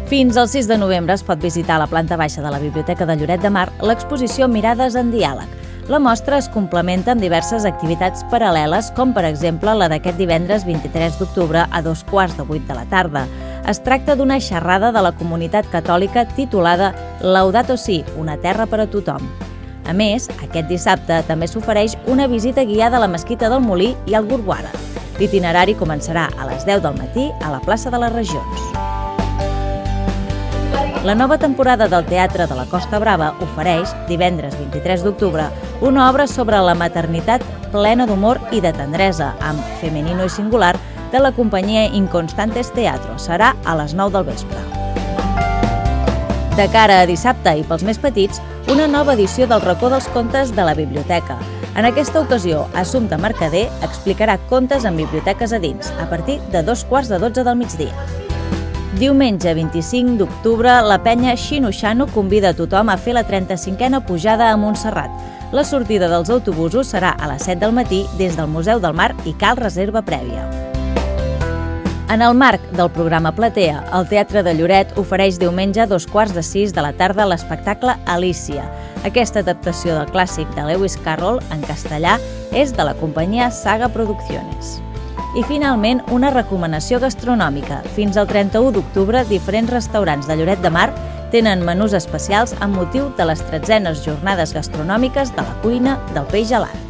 Fins al 6 de novembre es pot visitar a la planta baixa de la Biblioteca de Lloret de Mar l'exposició Mirades en diàleg. La mostra es complementa amb diverses activitats paral·leles, com per exemple la d'aquest divendres 23 d'octubre a 7:15 de la tarda. Es tracta d'una xerrada de la comunitat catòlica titulada Laudato Si, una terra per a tothom. A més, aquest dissabte també s'ofereix una visita guiada a la Mesquita del Molí i al Gurdwara. L'itinerari començarà a les 10 del matí a la plaça de les Regions. La nova temporada del Teatre de la Costa Brava ofereix, divendres 23 d'octubre, una obra sobre la maternitat plena d'humor i de tendresa, amb Femenino i Singular, de la companyia Inconstantes Teatro. Serà a les 9 del vespre. De cara a dissabte i pels més petits, una nova edició del Racó dels Contes de la Biblioteca. En aquesta ocasió, Assumpta Mercader explicarà contes en biblioteques a dins, a partir de 11:15 del migdia. Diumenge 25 d'octubre, la penya Xino-Xano convida a tothom a fer la 35a pujada a Montserrat. La sortida dels autobusos serà a les 7 del matí des del Museu del Mar i cal reserva prèvia. En el marc del programa Platea, el Teatre de Lloret ofereix diumenge a 5:15 de la tarda l'espectacle Alícia. Aquesta adaptació del clàssic de Lewis Carroll en castellà és de la companyia Saga Producciones. I finalment, una recomanació gastronòmica. Fins al 31 d'octubre, diferents restaurants de Lloret de Mar tenen menús especials amb motiu de les 13enes jornades gastronòmiques de la cuina del peix gelat.